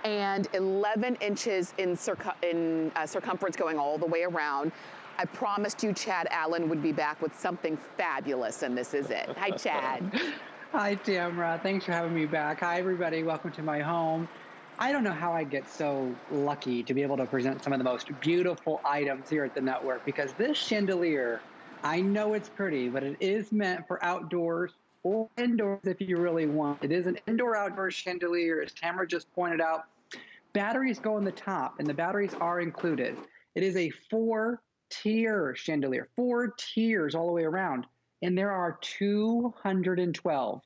and 11 inches in circumference going all the way around. I promised you Chad Allen would be back with something fabulous, and this is it. Hi, Chad. Hi, Tamara. Thanks for having me back. Hi, everybody. Welcome to my home. I don't know how I get so lucky to be able to present some of the most beautiful items here at the network, because this chandelier, I know it's pretty, but it is meant for outdoors or indoors if you really want. It is an indoor-outdoor chandelier, as Tamara just pointed out. Batteries go on the top, and the batteries are included. It is a 4-tier chandelier, 4 tiers all the way around. And there are 212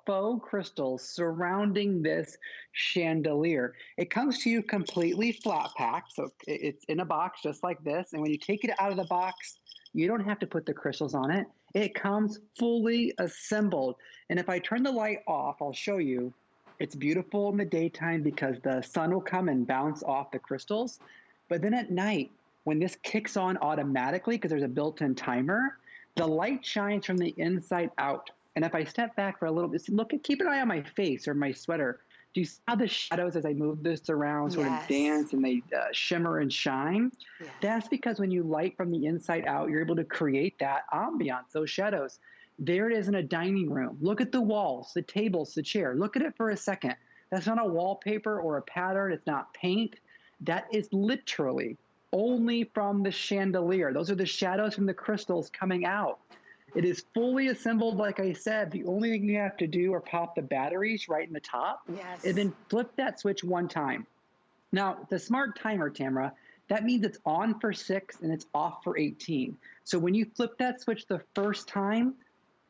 faux crystals surrounding this chandelier. It comes to you completely flat packed, so it's in a box just like this. And when you take it out of the box, you don't have to put the crystals on it. It comes fully assembled. And if I turn the light off, I'll show you. It's beautiful in the daytime because the sun will come and bounce off the crystals. But then at night, when this kicks on automatically, because there's a built-in timer, the light shines from the inside out. And if I step back for a little bit, keep an eye on my face or my sweater. Do you see how the shadows as I move this around sort of dance and they shimmer and shine? Yes. That's because when you light from the inside out, you're able to create that ambiance, those shadows. There it is in a dining room. Look at the walls, the tables, the chair. Look at it for a second. That's not a wallpaper or a pattern. It's not paint. That is literally only from the chandelier. Those are the shadows from the crystals coming out. It is fully assembled, like I said. The only thing you have to do are pop the batteries right in the top. Yes. And then flip that switch one time. Now, the smart timer, Tamara, that means it's on for 6 and it's off for 18. So when you flip that switch the first time,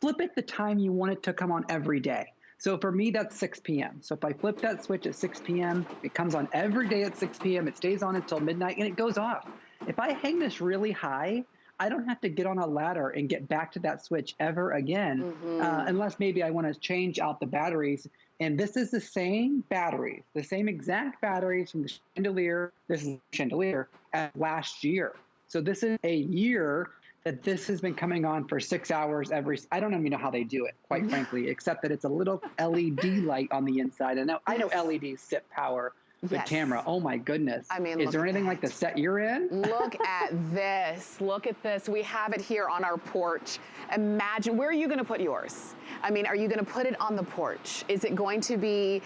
flip it the time you want it to come on every day. So for me, that's 6 p.m. So if I flip that switch at 6 p.m., it comes on every day at 6 p.m. It stays on until midnight, and it goes off. If I hang this really high, I don't have to get on a ladder and get back to that switch ever again, unless maybe I want to change out the batteries. And this is the same batteries, the same exact batteries from the chandelier, this is the chandelier, as last year. So this is a year that this has been coming on for 6 hours I don't even know how they do it, quite frankly, except that it's a little LED light on the inside. And I know LEDs sip power, but Tamara, oh my goodness. I mean, is there anything like the set you're in? Look at this. Look at this. We have it here on our porch. Imagine, where are you going to put yours? I mean, are you going to put it on the porch? Is it going to be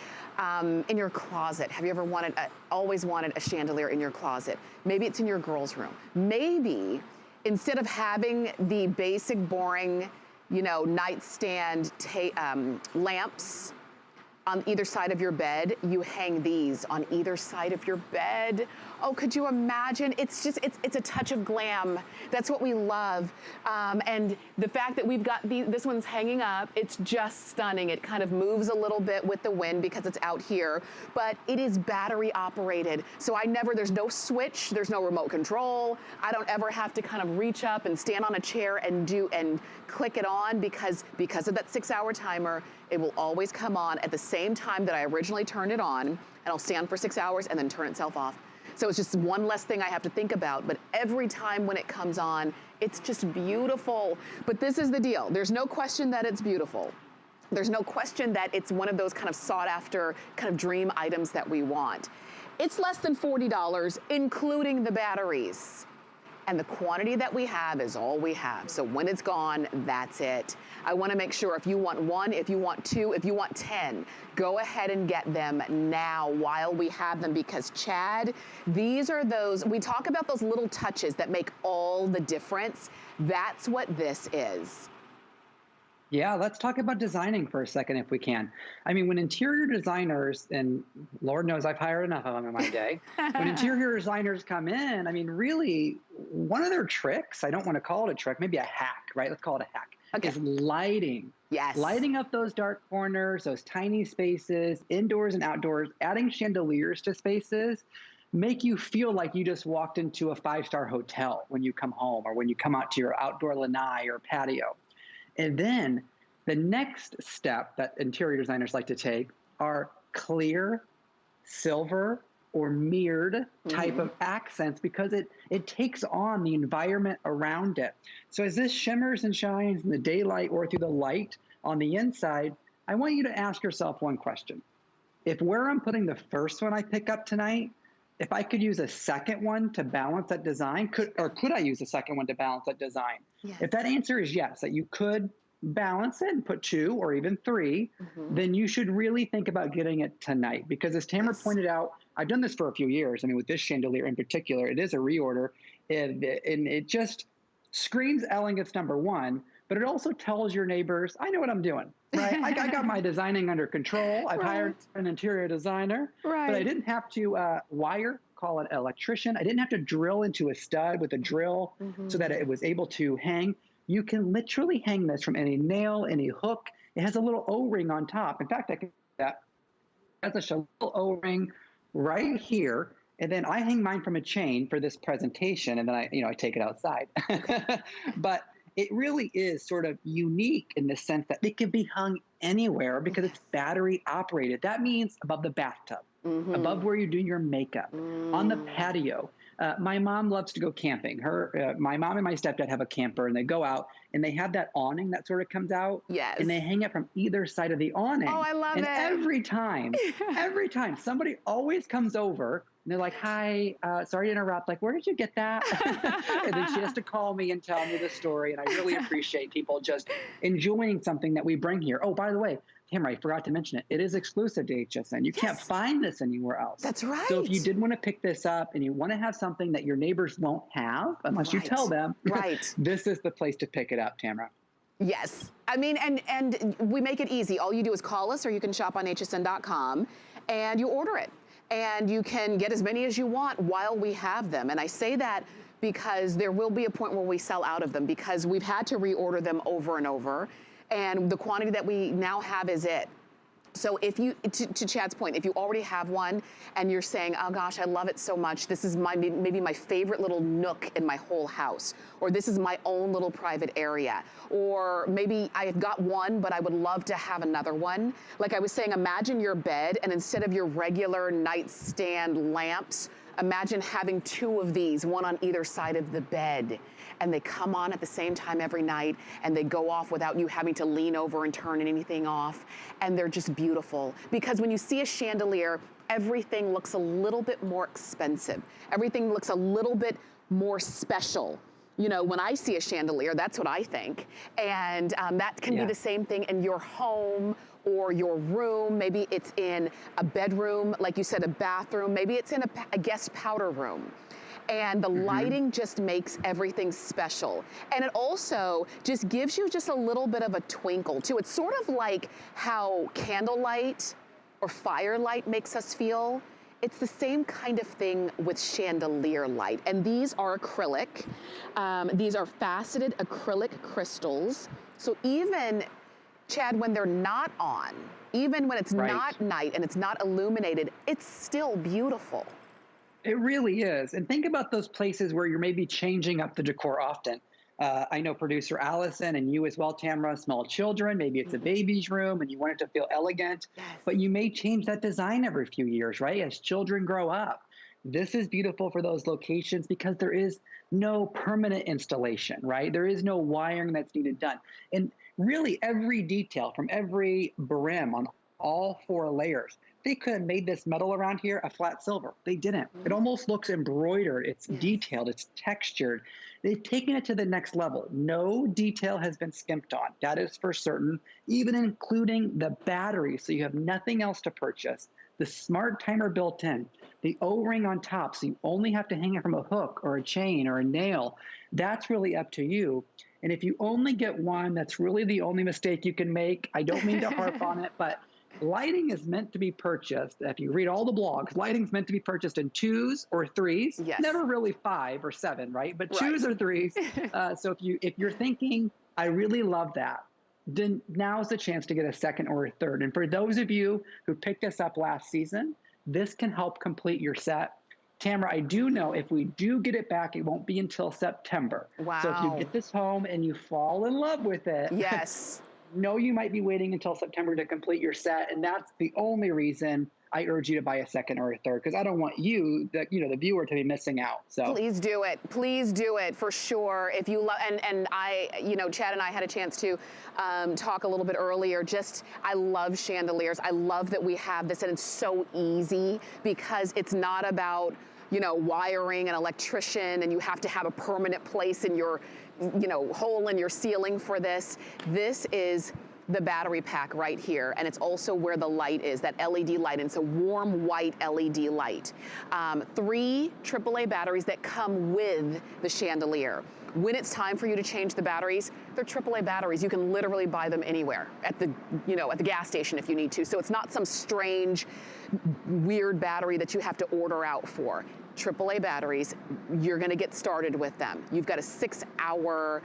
in your closet? Have you ever always wanted a chandelier in your closet? Maybe it's in your girl's room. Maybe instead of having the basic, boring, nightstand lamps on either side of your bed, you hang these on either side of your bed. Oh, could you imagine? It's a touch of glam. That's what we love. And the fact that we've got this one's hanging up, it's just stunning. It kind of moves a little bit with the wind because it's out here, but it is battery operated. So there's no switch, there's no remote control. I don't ever have to kind of reach up and stand on a chair and click it on because of that 6-hour timer. It will always come on at the same time that I originally turned it on, and I'll stand for 6 hours and then turn itself off. So it's just one less thing I have to think about, but every time when it comes on, it's just beautiful. But this is the deal. There's no question that it's beautiful. There's no question that it's one of those kind of sought after kind of dream items that we want. It's less than $40, including the batteries. And the quantity that we have is all we have. So when it's gone, that's it. I want to make sure if you want 1, if you want 2, if you want 10, go ahead and get them now while we have them, because Chad, these are those, we talk about those little touches that make all the difference. That's what this is. Yeah, let's talk about designing for a second if we can. I mean, when interior designers, and Lord knows I've hired enough of them in my day, when interior designers come in, I mean, really, one of their tricks, I don't want to call it a trick, maybe a hack, right? Let's call it a hack, is lighting. Yes. Lighting up those dark corners, those tiny spaces, indoors and outdoors, adding chandeliers to spaces, make you feel like you just walked into a 5-star hotel when you come home or when you come out to your outdoor lanai or patio. And then the next step that interior designers like to take are clear, silver, or mirrored type of accents, because it takes on the environment around it. So as this shimmers and shines in the daylight or through the light on the inside, I want you to ask yourself one question. if where I'm putting the first one I pick up tonight, if I could use a second one to balance that design, could I use a second one to balance that design? Yes. If that answer is yes, that you could balance it and put 2 or even 3, then you should really think about getting it tonight. Because as Tamara pointed out, I've done this for a few years. I mean, with this chandelier in particular, it is a reorder, and it just screams elegance, number one, but it also tells your neighbors, I know what I'm doing, right? I got my designing under control. I've hired an interior designer, but I didn't have to call an electrician. I didn't have to drill into a stud with a drill so that it was able to hang. You can literally hang this from any nail, any hook. It has a little O-ring on top. In fact, I can do that. It has a little O-ring right here. And then I hang mine from a chain for this presentation, and then I take it outside. But it really is sort of unique in the sense that it can be hung anywhere because it's battery operated. That means above the bathtub, above where you do your makeup, on the patio. My mom loves to go camping. My mom and my stepdad have a camper, and they go out, and they have that awning that sort of comes out. Yes. And they hang it from either side of the awning. Oh, I love it. And every time, somebody always comes over, and they're like, hi, sorry to interrupt. Like, where did you get that? And then she has to call me and tell me the story. And I really appreciate people just enjoying something that we bring here. Oh, by the way, Tamara, I forgot to mention it. It is exclusive to HSN. You can't find this anywhere else. That's right. So if you did want to pick this up and you want to have something that your neighbors won't have, unless you tell them, this is the place to pick it up, Tamara. Yes. I mean, and we make it easy. All you do is call us, or you can shop on hsn.com and you order it. And you can get as many as you want while we have them. And I say that because there will be a point where we sell out of them, because we've had to reorder them over and over. And the quantity that we now have is it. So if you, to Chad's point, if you already have one and you're saying, oh gosh, I love it so much, this is maybe my favorite little nook in my whole house, or this is my own little private area, or maybe I've got one, but I would love to have another one. Like I was saying, imagine your bed, and instead of your regular nightstand lamps, imagine having 2 of these, one on either side of the bed. And they come on at the same time every night, and they go off without you having to lean over and turn anything off. And they're just beautiful. Because when you see a chandelier, everything looks a little bit more expensive. Everything looks a little bit more special. You know, when I see a chandelier, that's what I think. And that can be the same thing in your home or your room. Maybe it's in a bedroom, like you said, a bathroom. Maybe it's in a guest powder room. And the lighting just makes everything special. And it also just gives you just a little bit of a twinkle too. It's sort of like how candlelight or firelight makes us feel. It's the same kind of thing with chandelier light. And these are acrylic. These are faceted acrylic crystals. So even, Chad, when they're not on, even when it's not night and it's not illuminated, it's still beautiful. It really is. And think about those places where you're maybe changing up the decor often. I know producer Allison and you as well, Tamara, small children, maybe it's a baby's room and you want it to feel elegant, but you may change that design every few years, right? As children grow up. This is beautiful for those locations because there is no permanent installation, right? There is no wiring that's needed done. And really every detail from every brim on all 4 layers, they could have made this metal around here a flat silver. They didn't. It almost looks embroidered. It's detailed. It's textured. They've taken it to the next level. No detail has been skimped on. That is for certain, even including the battery, so you have nothing else to purchase. The smart timer built in, the O-ring on top, so you only have to hang it from a hook or a chain or a nail. That's really up to you. And if you only get one, that's really the only mistake you can make. I don't mean to harp on it, but lighting is meant to be purchased. If you read all the blogs, lighting's meant to be purchased in 2s or 3s. Never really 5 or 7, right? But 2s or 3s. So if you're thinking, I really love that, then now's the chance to get a 2nd or a 3rd. And for those of you who picked us up last season, this can help complete your set. Tamara, I do know if we do get it back, it won't be until September. Wow. So if you get this home and you fall in love with it, know you might be waiting until September to complete your set, and that's the only reason I urge you to buy a second or a third because I don't want you, the viewer, to be missing out. So please do it. Please do it for sure. If you love, and I, Chad and I had a chance to talk a little bit earlier. I love chandeliers. I love that we have this, and it's so easy because it's not about wiring an electrician, and you have to have a permanent place in your, hole in your ceiling for this. This is the battery pack right here, and it's also where the light is, that LED light, and it's a warm white LED light. 3 AAA batteries that come with the chandelier. When it's time for you to change the batteries, they're AAA batteries. You can literally buy them anywhere at the, at the gas station if you need to. So it's not some strange, weird battery that you have to order out for. AAA batteries, you're gonna get started with them. You've got a 6-hour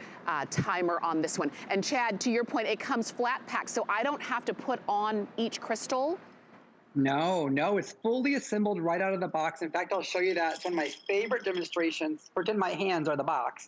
timer on this one. And Chad, to your point, it comes flat packed, so I don't have to put on each crystal. No, it's fully assembled right out of the box. In fact, I'll show you that. It's one of my favorite demonstrations. Pretend my hands are the box.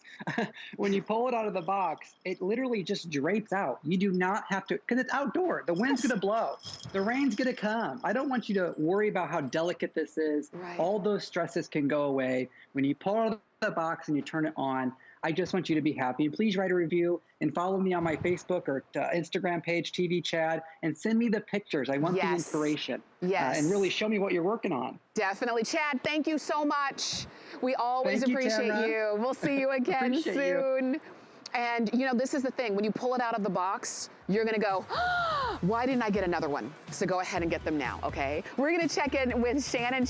When you pull it out of the box, it literally just drapes out. You do not have to, because it's outdoor. The wind's going to blow. The rain's going to come. I don't want you to worry about how delicate this is. Right. All those stresses can go away. When you pull it out of the box and you turn it on, I just want you to be happy. And please write a review and follow me on my Facebook or Instagram page, TVchad, and send me the pictures. I want the inspiration. Yes. And really show me what you're working on. Definitely. Chad, thank you so much. We always appreciate you. We'll see you again soon. You. And this is the thing. When you pull it out of the box, you're going to go, oh, why didn't I get another one? So go ahead and get them now, okay? We're going to check in with Shannon.